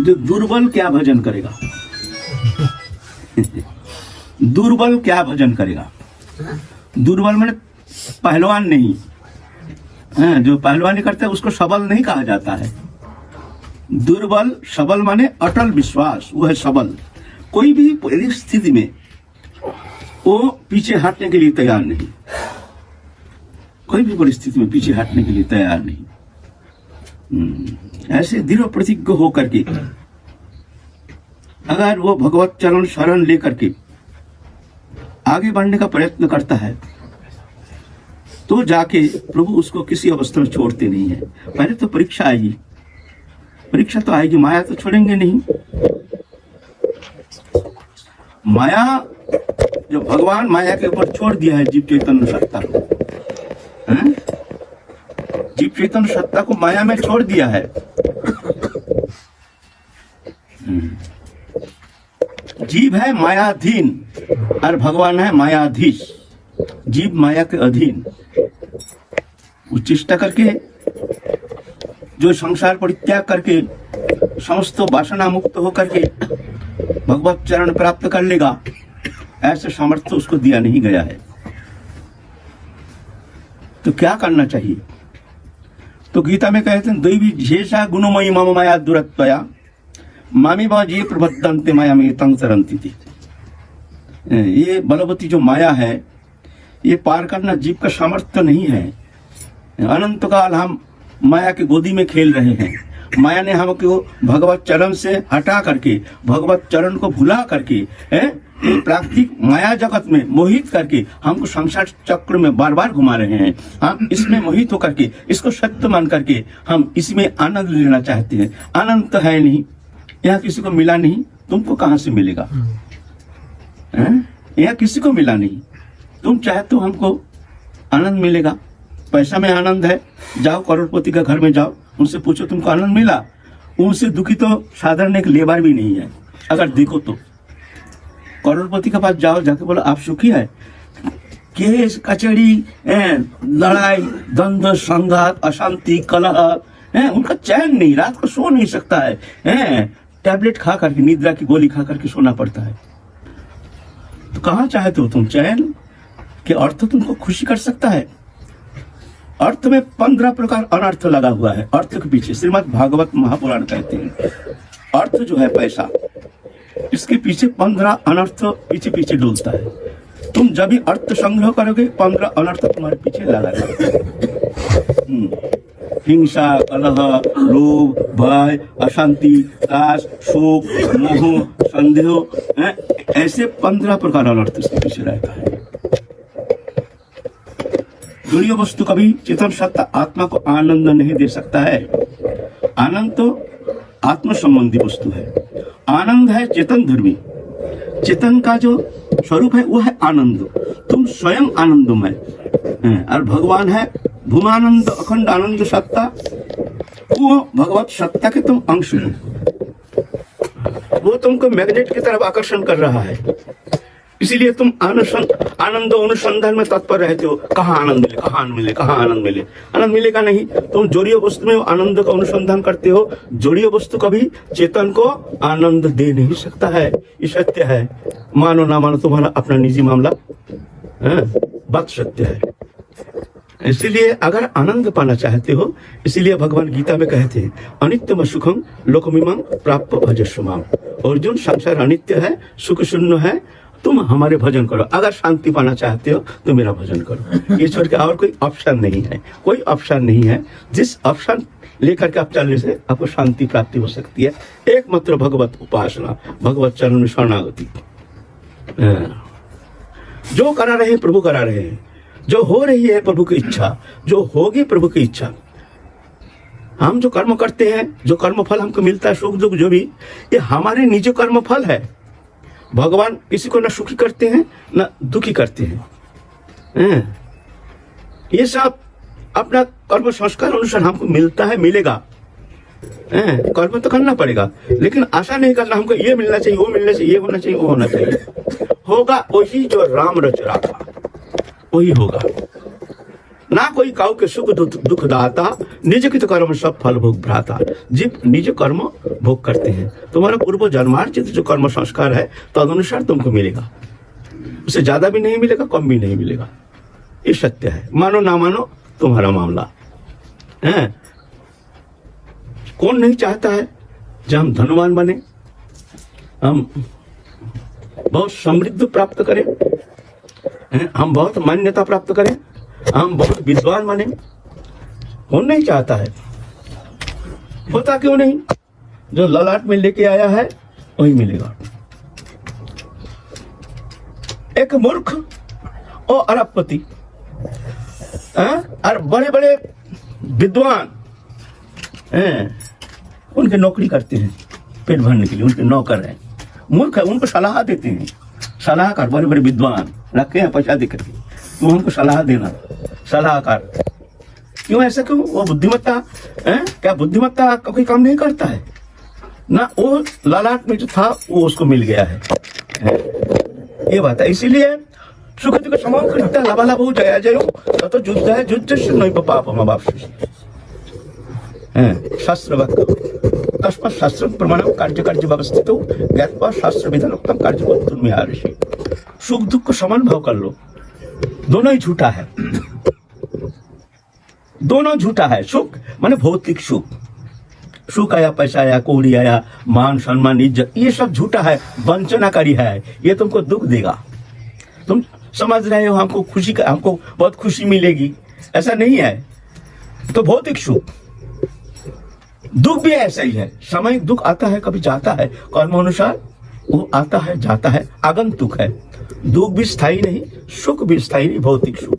जो दुर्बल क्या भजन करेगा? दुर्बल क्या भजन करेगा? दुर्बल मैंने पहलवान नहीं है, जो पहलवानी करता है उसको सबल नहीं कहा जाता है। दुर्बल, सबल माने अटल विश्वास, वो है सबल। कोई भी परिस्थिति में वो पीछे हटने के लिए तैयार नहीं, कोई भी परिस्थिति में पीछे हटने के लिए तैयार नहीं। ऐसे दृढ़ प्रतिज्ञ होकर के अगर वो भगवत चरण शरण लेकर के आगे बढ़ने का प्रयत्न करता है तो जाके प्रभु उसको किसी अवस्था में छोड़ते नहीं है। पहले तो परीक्षा आएगी, परीक्षा तो आएगी, माया तो छोड़ेंगे नहीं। माया जो भगवान माया के ऊपर छोड़ दिया है जीव चैतन्य सत्ता को, जीव चैतन्य सत्ता को माया में छोड़ दिया है। जीव है मायाधीन और भगवान है मायाधीश। जीव माया के अधीन, वो चेष्टा करके जो संसार परित्याग करके समस्त वासना मुक्त होकर के भगवत चरण प्राप्त कर लेगा, ऐसे सामर्थ्य उसको दिया नहीं गया है। तो क्या करना चाहिए? तो गीता में कहते हैं दैवी विशेषा गुणमयी मम माया दुरत्वया मामी बाजी प्रबद्धन्ते माया में तंग सरंती थी। ये बलवती जो माया है, ये पार करना जीव का सामर्थ्य नहीं है। अनंत काल हम माया के गोदी में खेल रहे हैं। माया ने हमको भगवत चरण से हटा करके, भगवत चरण को भुला करके, प्राकृतिक माया जगत में मोहित करके हमको संसार चक्र में बार बार घुमा रहे हैं। हम इसमें मोहित होकर के, इसको सत्य मान करके हम इसमें आनंद लेना चाहते हैं। आनंद तो है नहीं, यहाँ किसी को मिला नहीं, तुमको कहां से मिलेगा? यहाँ किसी को मिला नहीं, तुम चाहे तो हमको आनंद मिलेगा। पैसा में आनंद है, जाओ करोड़पति का घर में जाओ, उनसे पूछो तुमको आनंद मिला? उनसे दुखी तो साधारण एक लेबर भी नहीं है। अगर देखो तो करोड़पति के पास जाओ, जाके बोलो आप सुखी है? केस कचहरी, लड़ाई, द्वंद्व, संघात, अशांति, कलह, उनका चैन नहीं, रात को सो नहीं सकता है। टैबलेट खा करके, निद्रा की गोली खा करके सोना पड़ता है। तो कहाँ चाहते हो तुम चैन? कि अर्थ तुमको खुशी कर सकता है? अर्थ में 15 प्रकार अनर्थ लगा हुआ है। अर्थ के पीछे श्रीमद् भागवत महापुराण कहते हैं अर्थ जो है पैसा, इसके पीछे 15 अनर्थ पीछे पीछे डोलता है। तुम जब भी अर्थ संग्रह करोगे 15 अनर्थ तुम्हारे पीछे लगा रहेगा। हिंसा, कलह, लोभ, भय, अशांति, त्रास, शोक, मोह, संदेह, ऐसे 15 प्रकार अनर्थ इसके पीछे रहता है। जड़ीय वस्तु कभी चेतन सत्ता आत्मा को आनंद नहीं दे सकता है। आनंद तो आत्म संबंधी वस्तु है। आनंद है चेतन धर्मी। चेतन का जो स्वरूप है वो है आनंद। तुम स्वयं आनंदमय और भगवान है भूमानंद अखंड आनंद सत्ता। वो भगवत सत्ता के तुम अंश हो। वो तुमको मैग्नेट की तरफ आकर्षण कर रहा है, इसीलिए तुम आनंद अनुसंधान में तत्पर रहते हो। कहाँ आनंद मिले, कहाँ आनंद मिले, कहाँ आनंद मिले? आनंद मिलेगा नहीं। तुम जोड़ीय वस्तु में आनंद का अनुसंधान करते हो। जोड़ीय वस्तु कभी चेतन को आनंद दे नहीं सकता है, ये सत्य है। मानो ना मानो तुम्हारा अपना निजी मामला, बात सत्य है। इसीलिए अगर आनंद पाना चाहते हो, इसीलिए भगवान गीता में कहते हैं अनित्यम सुखम लोकमिमं प्राप्त भजस्व माम। अर्जुन, संसार अनित्य है, सुख शून्य है, तुम हमारे भजन करो। अगर शांति पाना चाहते हो तो मेरा भजन करो। ईश्वर के और कोई ऑप्शन नहीं है, कोई ऑप्शन नहीं है। जिस ऑप्शन लेकर के आप चलने से आपको शांति प्राप्ति हो सकती है, एकमात्र भगवत उपासना, भगवत चरण में शरणागति। जो करा रहे हैं प्रभु करा रहे हैं, जो हो रही है प्रभु की इच्छा, जो होगी प्रभु की इच्छा। हम जो कर्म करते हैं, जो कर्म फल हमको मिलता है, सुख दुख जो भी, ये हमारे निजी कर्म फल है। भगवान किसी को न सुखी करते हैं न दुखी करते हैं। ये सब अपना कर्म संस्कार अनुसार हमको मिलता है, मिलेगा। कर्म तो करना पड़ेगा, लेकिन आशा नहीं करना हमको ये मिलना चाहिए, वो मिलना चाहिए, ये होना चाहिए, वो होना चाहिए। होगा वही जो राम रच रखा, वही होगा। ना कोई काउ के सुख दुख दाता, निज कित कर्म सब फल भोग भ्राता। जीव निज कर्म भोग करते हैं, तुम्हारा पूर्व जन्मार्जित जो कर्म संस्कार है तो तदनुसार तुमको मिलेगा, उससे ज्यादा भी नहीं मिलेगा, कम भी नहीं मिलेगा। ये सत्य है, मानो ना मानो तुम्हारा मामला है। कौन नहीं चाहता है जब हम धनवान बने, हम बहुत समृद्ध प्राप्त करें, हम बहुत मान्यता प्राप्त करें, हम बहुत विद्वान बने। कौन नहीं चाहता है? होता क्यों नहीं? जो ललाट में लेके आया है वही मिलेगा। एक मूर्ख और अरबपति और बड़े बड़े विद्वान उनके नौकरी करते हैं पेट भरने के लिए, उनके नौकर हैं। मूर्ख है, उनको सलाह देते हैं, सलाहकार बड़े बड़े विद्वान रखे हैं पैसा देकर के, तुम हमको सलाह देना, सलाहकार। क्यों ऐसा क्यों? वो बुद्धिमत्ता है क्या? बुद्धिमत्ता का कोई काम नहीं करता है ना, वो लालाट में जो था वो उसको मिल गया है। ये बात है, इसीलिए सुख दुख समान करता लाभालाभ हो जया जयो ततो युद्ध है युद्ध से नहीं पाप हम बाप शास्त्र वाक्य तस्मात् शास्त्र प्रमाणम कार्य कार्य व्यवस्थित ज्ञात्वा शास्त्र विधान उत्तम कार्य में आ ऋषि। सुख दुख को समान भाव कर लो, दोनों ही झूठा है, दोनों झूठा है। सुख माने भौतिक सुख, सुख आया, पैसा आया, कौड़ी आया, मान सम्मान इज्जत, ये सब झूठा है, वंचनाकारी है, ये तुमको दुख देगा। तुम समझ रहे हो हमको खुशी का, हमको बहुत खुशी मिलेगी, ऐसा नहीं है। तो भौतिक सुख, दुख भी ऐसा ही है, सामयिक दुख आता है, कभी जाता है, कर्म अनुसार वो आता है जाता है, आगंतुक है। दुख भी स्थायी नहीं, सुख भी स्थायी नहीं, भौतिक सुख।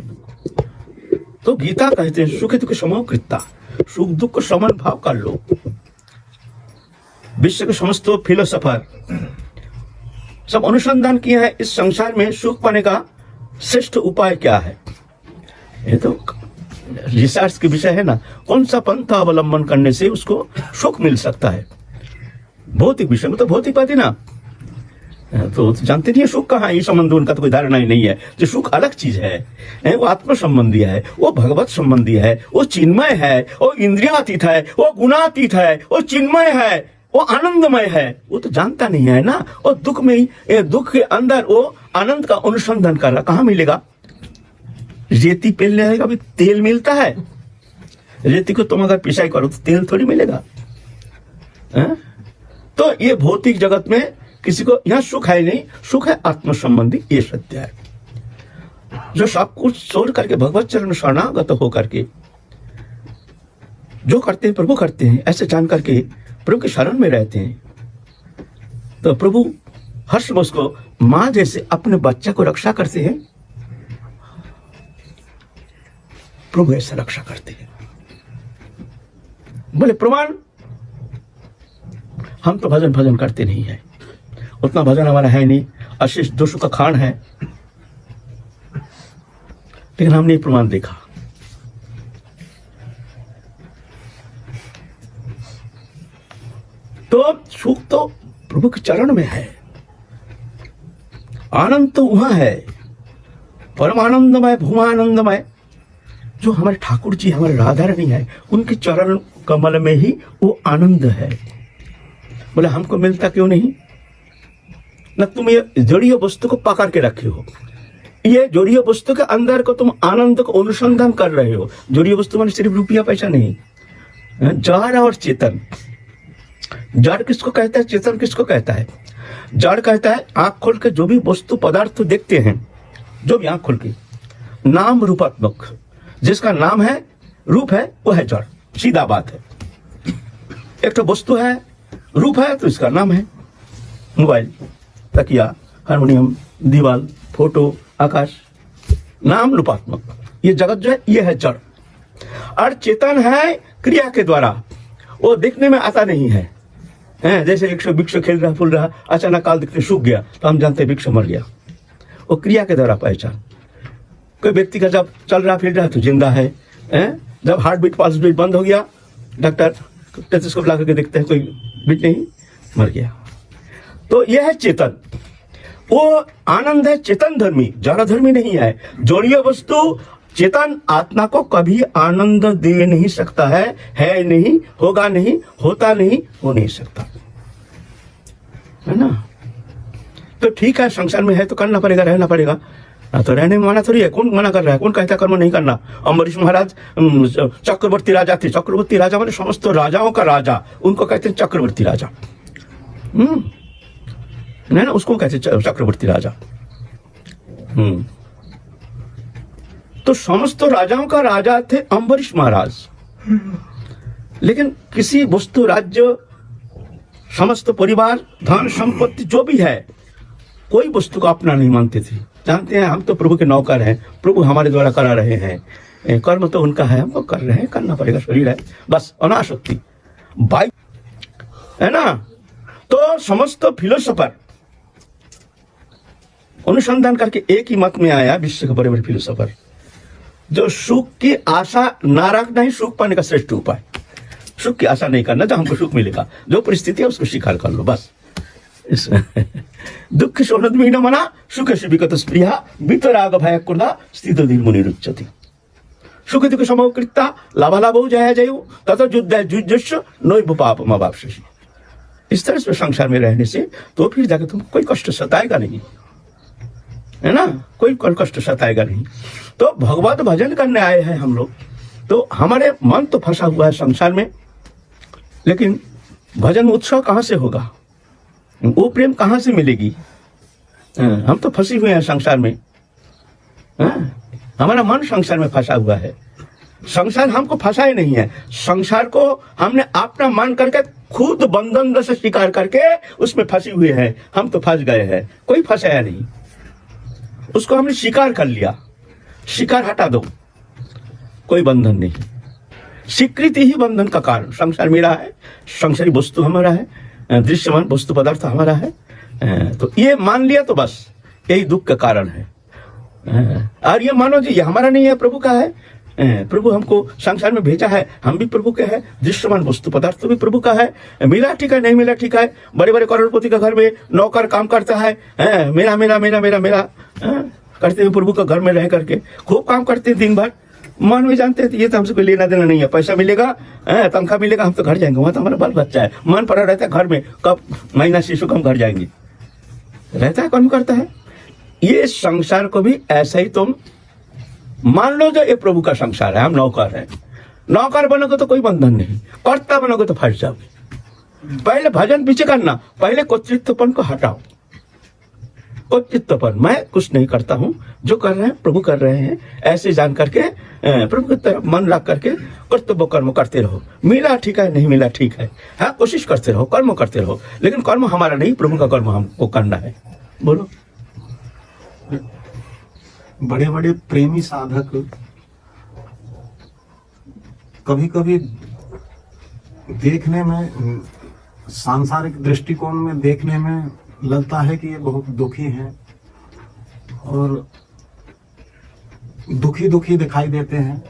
तो गीता कहते हैं सुख दुख समकृता, सुख दुख को समान भाव कर लो। विश्व के समस्त फिलोसोफर सब अनुसंधान किया है इस संसार में सुख पाने का श्रेष्ठ उपाय क्या है। ये तो रिसर्च के विषय है ना, कौन सा पंथा अवलंबन करने से उसको सुख मिल सकता है। भौतिक विषय में तो भौतिकवादी ना, तो जानते नहीं है सुख कहाँ है, ये संबंध उनका तो कोई धारणा ही नहीं है। जो सुख अलग चीज है, वो आत्म संबंधी है, वो भगवत संबंधी है, वो चिन्मय है, वो इंद्रियातीत है, वो गुणातीत है, वो चिन्मय है, वो आनंदमय है। वो तो जानता नहीं है ना, वो दुख में ही, दुख के अंदर वो आनंद का अनुसंधान कर रहा। कहाँ मिलेगा? रेती पेलने आएगा भी तेल मिलता है, रेती को तुम अगर पिसाई करो तो तेल थोड़ी मिलेगा। तो ये भौतिक जगत में किसी को यहां सुख है नहीं, सुख है आत्म संबंधी, ये सत्य है। जो सब कुछ छोड़ करके भगवत चरण शरणागत होकर के जो करते हैं प्रभु करते हैं, ऐसे जान करके प्रभु के शरण में रहते हैं, तो प्रभु हर्ष उसको मां जैसे अपने बच्चे को रक्षा करते हैं, प्रभु ऐसा रक्षा करते हैं। बोले प्रमाण, हम तो भजन भजन करते नहीं है, उतना भजन हमारा है नहीं, अशिष्ट दोषों का खान है, लेकिन हमने एक प्रमाण देखा। तो सुख तो प्रभु के चरण में है, आनंद तो वहां है, परम आनंदमय भूमानंदमय। जो हमारे ठाकुर जी हमारे राधा रानी है, उनके चरण कमल में ही वो आनंद है। बोले हमको मिलता क्यों नहीं? ना तुम ये जड़ीय वस्तु को पकड़ के रखे हो, ये जड़ीय वस्तु के अंदर को तुम आनंद को अनुसंधान कर रहे हो। जड़ीय वस्तु माने सिर्फ रुपया पैसा नहीं, जड़ और चेतन। जड़ किसको कहता है, चेतन किसको कहता है? जड़ कहता है आंख खोल के जो भी वस्तु पदार्थ देखते हैं, जो भी आंख खोल के, नाम रूपात्मक, जिसका नाम है रूप है वो है जड़, सीधा बात है। एक तो वस्तु है, रूप है, तो इसका नाम है। मोबाइल, तकिया, हारमोनियम, दीवाल, फोटो, आकाश, नाम रूपात्मक, ये जगत जो है ये है जड़। और चेतन है क्रिया के द्वारा, वो देखने में आता नहीं है। जैसे वृक्ष खेल रहा, फूल रहा, अचानक काल दिखते सूख गया तो हम जानते वृक्ष मर गया, वो क्रिया के द्वारा पहचान। कोई व्यक्ति का जब चल रहा फिर रहा तो जिंदा है, जब हार्ट बीट पल्स बीट बंद हो गया, डॉक्टर टेलीस्कोप ला करके देखते हैं कोई बीट नहीं, मर गया। तो यह है चेतन, वो आनंद है चेतन धर्मी, जड़ धर्मी नहीं है। जोड़ीय वस्तु चेतन आत्मा को कभी आनंद दे नहीं सकता है नहीं, होगा नहीं, होता नहीं, हो नहीं सकता, है ना। तो ठीक है, संसार में है तो करना पड़ेगा, रहना पड़ेगा, तो रहने में मना थोड़ी है। कौन मना कर रहा है? कौन कहता है कर्म नहीं करना? अम्बरीश महाराज चक्रवर्ती राजा थे। चक्रवर्ती राजा माने समस्त राजाओं का राजा, उनको कहते हैं चक्रवर्ती राजा। नहीं ना, उसको कहते हैं चक्रवर्ती राजा। तो समस्त राजाओं का राजा थे अम्बरीश महाराज। लेकिन किसी वस्तु, राज्य, समस्त परिवार, धन संपत्ति जो भी है, कोई वस्तु को अपना नहीं मानते थे। जानते हैं हम तो प्रभु के नौकर हैं, प्रभु हमारे द्वारा करा रहे हैं, कर्म तो उनका है, हमको कर रहे हैं, करना पड़ेगा, शरीर है, बस अनासक्ति बाई, है ना। तो समस्त फिलोसोफर अनुसंधान करके एक ही मत में आया, विश्व के बड़े बड़े फिलोसोफर, जो सुख की आशा ना रखना ही सुख पाने का श्रेष्ठ उपाय। सुख की आशा नहीं करना, तो हमको सुख मिलेगा, जो परिस्थिति है उसको स्वीकार कर लो, बस। दुख शोनद में न मना सुख से विगत स्प्रिया वितराग भय क्रोधा स्थित धीर मुनि रुच्यति। सुख दुख समकृता लाभालाभो जया जयो तथा युद्ध जुज्जस्य नैव पापम अवाप्स्यसि। इस तरह से संसार में रहने से तो फिर जाकर तुम कोई कष्ट सताएगा नहीं, है ना, कोई कष्ट सताएगा नहीं। तो भगवत भजन करने आए हैं हम लोग, तो हमारे मन तो फंसा हुआ है संसार में, लेकिन भजन उत्सव कहां से होगा? वो प्रेम कहां से मिलेगी? हम तो फंसे हुए हैं संसार में, हमारा मन संसार में फंसा हुआ है। संसार हमको फंसाए नहीं है, संसार को हमने अपना मान करके खुद बंधन से स्वीकार करके उसमें फंसे हुए हैं। हम तो फंस गए हैं, कोई फंसाया नहीं, उसको हमने स्वीकार कर लिया। स्वीकार हटा दो, कोई बंधन नहीं। स्वीकृति ही बंधन का कारण। संसार मेरा है, संसारी वस्तु हमारा है, दृश्यमान वस्तु पदार्थ हमारा है, तो ये मान लिया तो बस यही दुख का कारण है। और ये मानो जी ये हमारा नहीं है, प्रभु का है। प्रभु हमको संसार में भेजा है, हम भी प्रभु के हैं, दृश्यमान वस्तु पदार्थ भी प्रभु का है। मिला ठीक है, नहीं मिला ठीक है। बड़े बड़े करोड़पति का घर में नौकर काम करता है, मेरा मेरा मेरा मेरा मेरा करते हुए प्रभु का घर में रह करके खूब काम करते हैं दिन भर। मन में जानते हैं ये तो हमसे कोई लेना देना नहीं है, पैसा मिलेगा, तनख्वाह मिलेगा, हम तो घर जाएंगे, वहां तो हमारा बाल बच्चा है। मन पड़ा रहता है घर में, कब महीना शिशु कम घर जाएंगे, रहता है, कर्म करता है। ये संसार को भी ऐसा ही तुम मान लो, जो ये प्रभु का संसार है, हम नौकर हैं। नौकर बनोगे तो कोई बंधन नहीं, कर्ता बनोगे तो फंस जाओगे। पहले भजन पीछे करना, पहले कर्तृत्वपन को हटाओ। कर्तृत्वपन, मैं कुछ नहीं करता हूं, जो कर रहे हैं प्रभु कर रहे हैं, ऐसे जान करके प्रभु की तरफ मन रख करके कर्तव्य कर्म करते रहो। मिला ठीक है, नहीं मिला ठीक है, हाँ कोशिश करते रहो, कर्म करते रहो, लेकिन कर्म हमारा नहीं, प्रभु का कर्म हमको करना है। बोलो। बड़े बड़े प्रेमी साधक कभी कभी देखने में, सांसारिक दृष्टिकोण में देखने में लगता है कि ये बहुत दुखी हैं और दुखी दुखी दिखाई देते हैं।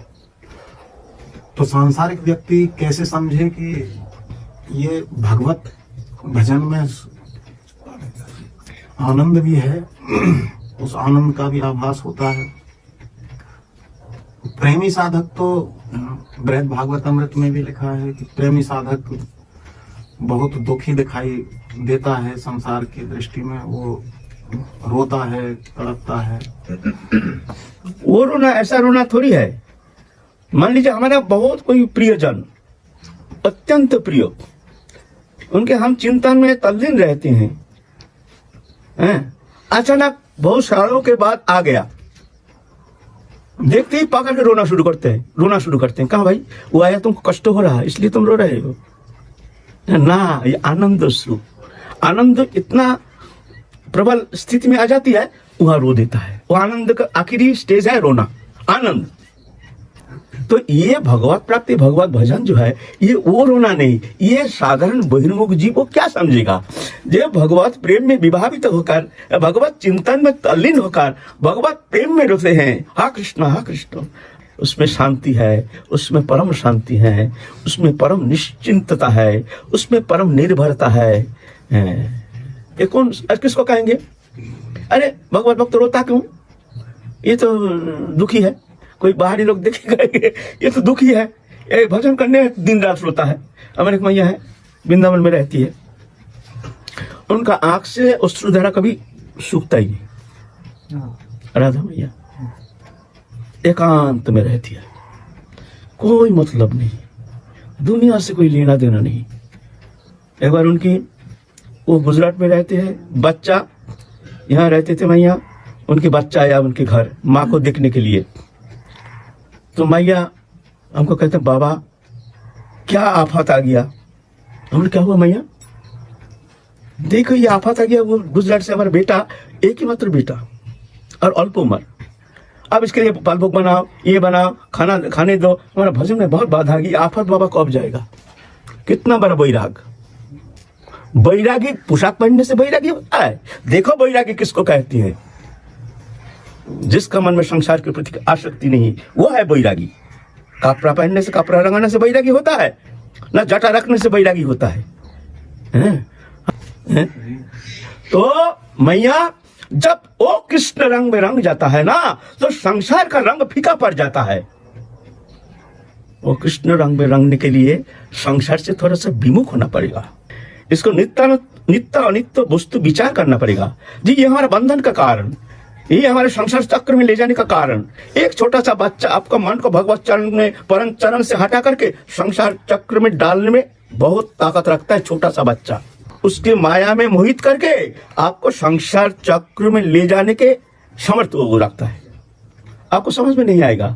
तो सांसारिक व्यक्ति कैसे समझे कि ये भगवत भजन में आनंद भी है, उस आनंद का भी आभास होता है। प्रेमी साधक तो बृहद भागवत अमृत में भी लिखा है कि प्रेमी साधक बहुत दुखी दिखाई देता है संसार की दृष्टि में, वो रोता है, तड़पता है। वो रोना ऐसा रोना थोड़ी है। मान लीजिए हमारा बहुत कोई प्रियजन, अत्यंत प्रिय, उनके हम चिंतन में तल्लीन रहते हैं, अचानक बहुत सालों के बाद आ गया, देखते ही पकड़ के रोना शुरू करते हैं। कहा भाई वो आया, तुमको कष्ट हो रहा है इसलिए तुम रो रहे हो ना। ये आनंद स्वरूप, आनंद इतना प्रबल स्थिति में आ जाती है, वहां रो देता है। वो आनंद का आखिरी स्टेज है रोना, आनंद। तो ये भगवत प्राप्ति, भगवत भजन जो है, ये वो रोना नहीं। ये साधारण बहिर्मुख जीव को क्या समझेगा? जो भगवत प्रेम में विभावित होकर, भगवत चिंतन में तल्लीन होकर भगवत प्रेम में रोते हैं, हा कृष्ण, उसमें शांति है, उसमें परम शांति है, उसमें परम निश्चिंतता है, उसमें परम निर्भरता है। ये कौन, किसको कहेंगे? अरे भगवत भक्त रोता क्यों? ये तो दुखी है। कोई बाहरी लोग देखेगा ये तो दुखी है, ये भजन करने दिन रात रोता है। हमारे एक मैया है, वृंदावन में रहती है, उनका आंख से अश्रुधारा कभी सूखता ही नहीं। राधा मैया एकांत में रहती है, कोई मतलब नहीं, दुनिया से कोई लेना देना नहीं। एक बार वो गुजरात में रहते हैं, बच्चा यहाँ रहते थे मैया, उनके बच्चा आया उनके घर माँ को देखने के लिए। तो मैया हमको कहते हैं बाबा क्या आफत आ गया। हमने क्या हुआ मैया? देखो ये आफत आ गया, वो गुजरात से हमारा बेटा, एक ही मात्र बेटा और अल्प उम्र, अब इसके लिए पाल भोग बनाओ, ये बनाओ, खाना खाने दो। हमारा भजन में बहुत बाधा आ गई, आफत बाबा कब जाएगा? कितना बड़ा बैराग, बैरागी पोशाक पहनने से बैरागी होता है? देखो बैरागी किसको कहती है? जिसका मन में संसार के प्रति आसक्ति नहीं, वो है बैरागी। कपड़ा पहनने से, कपड़ा रंगाने से बैरागी होता है ना, जटा रखने से बैरागी होता है, हैं? तो मैया जब वो कृष्ण रंग में रंग जाता है ना, तो संसार का रंग फीका पड़ जाता है। वो कृष्ण रंग में रंगने के लिए संसार से थोड़ा सा विमुख होना पड़ेगा। इसको नित्य अनित्य वस्तु विचार करना पड़ेगा। जी ये हमारा बंधन का कारण, ये हमारे संसार चक्र में ले जाने का कारण। एक छोटा सा बच्चा आपका मन को भगवत चरण में, परम चरण से हटा करके संसार चक्र में डालने में बहुत ताकत रखता है। छोटा सा बच्चा उसके माया में मोहित करके आपको संसार चक्र में ले जाने के समर्थ वो रखता है। आपको समझ में नहीं आएगा,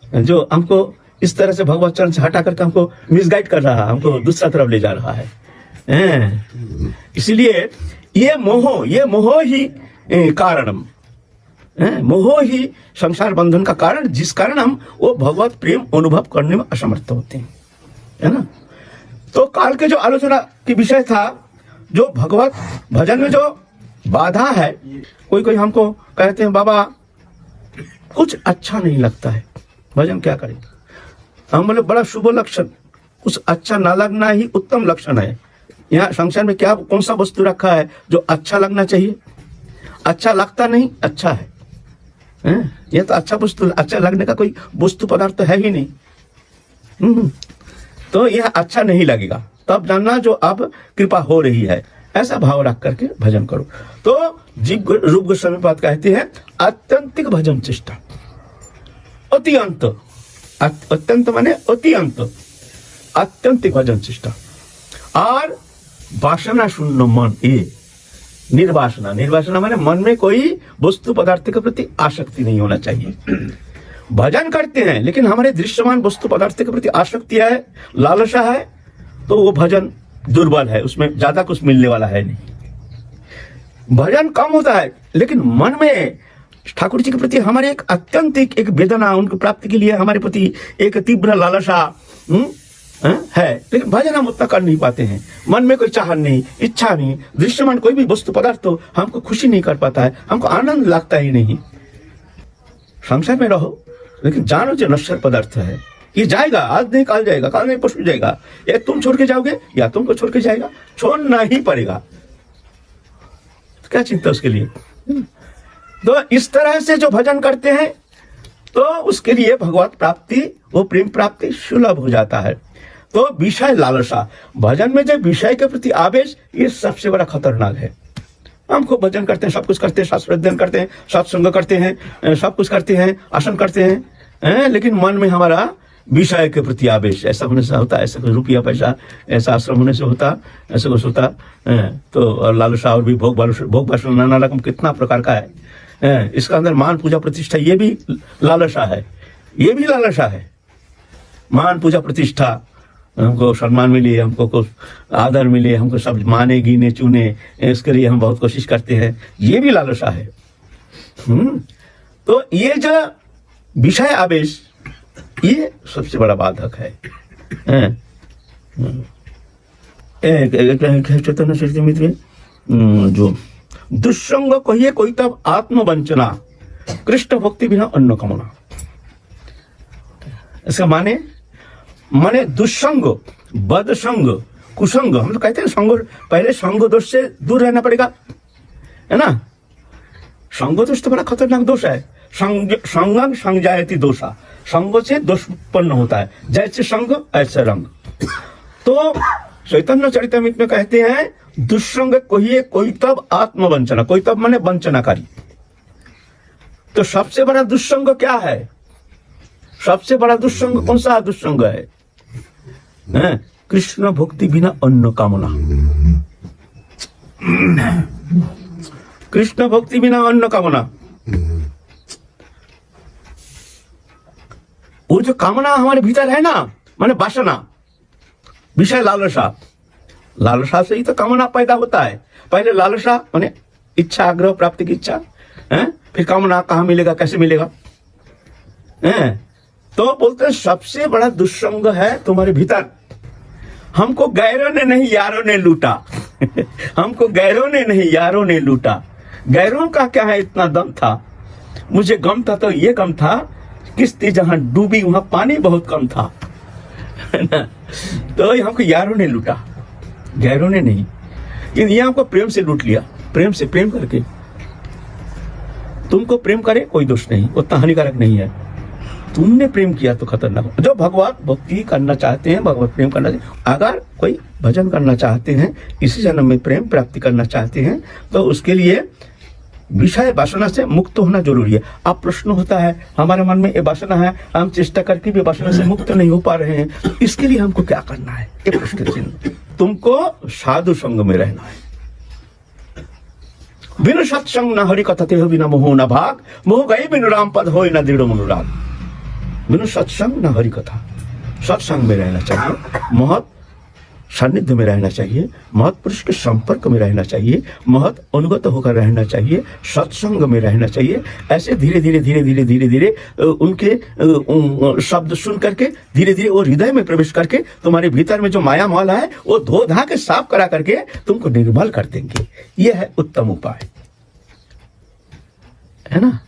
जो हमको इस तरह से भगवत चरण से हटा करके हमको मिसगाइड कर रहा है, हमको दूसरा तरफ ले जा रहा है। इसलिए ये मोह ही कारणम, मोह ही संसार बंधन का कारण, जिस कारण हम वो भगवत प्रेम अनुभव करने में असमर्थ होते हैं, है ना। तो काल के जो आलोचना की विषय था, जो भगवत भजन में जो बाधा है, कोई हमको कहते हैं बाबा कुछ अच्छा नहीं लगता है, भजन क्या करें? हम बोले बड़ा शुभ लक्षण, कुछ अच्छा ना लगना ही उत्तम लक्षण है। यहाँ संसार में क्या कौन सा वस्तु रखा है जो अच्छा लगना चाहिए? अच्छा लगता नहीं अच्छा है, ये तो अच्छा वस्तु, अच्छा लगने का कोई वस्तु पदार्थ तो है ही नहीं। तो यह अच्छा नहीं लगेगा, तब जानना जो अब कृपा हो रही है, ऐसा भाव रख करके भजन करो। तो जीव रूप गोस्वामी पाद कहते हैं अत्यंतिक भजन चेष्टा, अति अंत, अत्यंत माने अति अंत, अत्यंतिक भजन चेष्टा। और वासना शून्य मन, ये निर्वासना माने मन में कोई वस्तु पदार्थ के प्रति आसक्ति नहीं होना चाहिए। भजन करते हैं लेकिन हमारे दृश्यमान वस्तु पदार्थ के प्रति आसक्ति है, लालसा है, तो वो भजन दुर्बल है, उसमें ज्यादा कुछ मिलने वाला है नहीं। भजन कम होता है लेकिन मन में ठाकुर जी के प्रति हमारे एक अत्यंत एक वेदना, उनकी प्राप्ति के लिए हमारे प्रति एक तीव्र लालसा है, लेकिन भजन हम उतना कर नहीं पाते हैं। मन में कोई चाहत नहीं, इच्छा नहीं, दृश्यमान कोई भी वस्तु पदार्थ तो हमको खुशी नहीं कर पाता है, हमको आनंद लगता ही नहीं। संसार में रहो लेकिन जानो जो नश्वर पदार्थ है, ये जाएगा, आज नहीं काल जाएगा, काल नहीं परसों जाएगा, या तुम छोड़ के जाओगे या तुमको छोड़ के जाएगा, छोड़ना ही पड़ेगा, तो क्या चिंता उसके लिए। तो इस तरह से जो भजन करते हैं तो उसके लिए भगवत प्राप्ति, वो प्रेम प्राप्ति सुलभ हो जाता है। तो विषय लालसा, भजन में जो विषय के प्रति आवेश, ये सबसे बड़ा खतरनाक है। हम खूब भजन करते हैं, सब कुछ करते हैं, शास्त्र अध्ययन करते हैं, सत्संग करते हैं, सब कुछ करते हैं, आसन करते हैं, लेकिन मन में हमारा विषय के प्रति आवेश, ऐसा होने से होता है, ऐसा रुपया पैसा, ऐसा आश्रम होने से होता, ऐसा कुछ होता। तो लालसा और भी भोग वासना नाना रकम कितना प्रकार का है। इसका अंदर मान पूजा प्रतिष्ठा, ये भी लालसा है, ये भी लालसा है। मान पूजा प्रतिष्ठा, हमको सम्मान मिले, हमको कुछ आदर मिले, हमको सब माने गिने चुने, इसके लिए हम बहुत कोशिश करते हैं, ये भी लालसा है। तो ये जो विषय आवेश, ये सबसे बड़ा बाधक है। चैतन्य चरितमृत में जो दुष्संग कहिए कोई तब आत्मवंचना, कृष्ण भक्ति बिना अन्न कामना, इसका माने दुष्संग, बदसंग, कुसंग, हम तो कहते हैं संग, पहले संग दोष से दूर रहना पड़ेगा, है ना। संग दोष तो बड़ा खतरनाक दोष है। संगं संजायति दोषा, संग से दोष उत्पन्न होता है, जैसे संग ऐसे रंग। तो चैतन्य चरितमृत में कहते हैं दुष्संग कोई कोई तब आत्मवंचना, कोई तब माने वंचनाकारी। तो सबसे बड़ा दुष्संग क्या है? सबसे बड़ा दुष्संग कौन सा दुष्संग है? कृष्ण भक्ति बिना अन्य कामना, कृष्ण भक्ति बिना अन्य कामना। वो जो कामना हमारे भीतर है ना, माने वासना, विषय लालसा, लालसा से ही तो कामना पैदा होता है। पहले लालसा माने इच्छा, आग्रह, प्राप्ति की इच्छा, फिर कामना कहां मिलेगा, कैसे मिलेगा? तो बोलते हैं सबसे बड़ा दुष्संग है तुम्हारे भीतर। हमको गैरों ने नहीं यारों ने लूटा हमको गैरों ने नहीं यारों ने लूटा। गैरों का क्या है इतना दम था, मुझे गम था तो ये गम था, किश्ती जहां डूबी वहां पानी बहुत कम था तो हमको यारों ने लूटा, गैरों ने नहीं। ये हमको प्रेम से लूट लिया, प्रेम से, प्रेम करके। तुमको प्रेम करे कोई दोष नहीं, उतना हानिकारक नहीं है। तुमने प्रेम किया तो खतरनाक। जो भगवत भक्ति करना चाहते हैं, भगवत प्रेम करना चाहते हैं, अगर कोई भजन करना चाहते हैं, इसी जन्म में प्रेम प्राप्ति करना चाहते हैं, तो उसके लिए विषय वासना से मुक्त होना जरूरी है। अब प्रश्न होता है हमारे मन में ये वासना है, हम चेष्टा करके भी वासना से मुक्त नहीं हो पा रहे हैं, इसके लिए हमको क्या करना है? ये प्रश्न चिन्ह। तुमको साधु संग में रहना है। बिनु सत्संग न हरि कथा ते हो, बिना मोह न भाग, मोह गई बिनु राम पद हो न दृढ़ अनुराग। बिनु सत्संग न हरि कथा, सत्संग में रहना चाहिए, महत सानिध्य में रहना चाहिए, महत पुरुष के संपर्क में रहना चाहिए, महत अनुगत होकर रहना चाहिए, सत्संग में रहना चाहिए। ऐसे धीरे धीरे धीरे धीरे धीरे धीरे उनके शब्द सुन करके धीरे धीरे वो हृदय में प्रवेश करके तुम्हारे भीतर में जो माया मल है वो धो धा के साफ करा करके तुमको निर्मल कर देंगे। ये है उत्तम उपाय, है ना।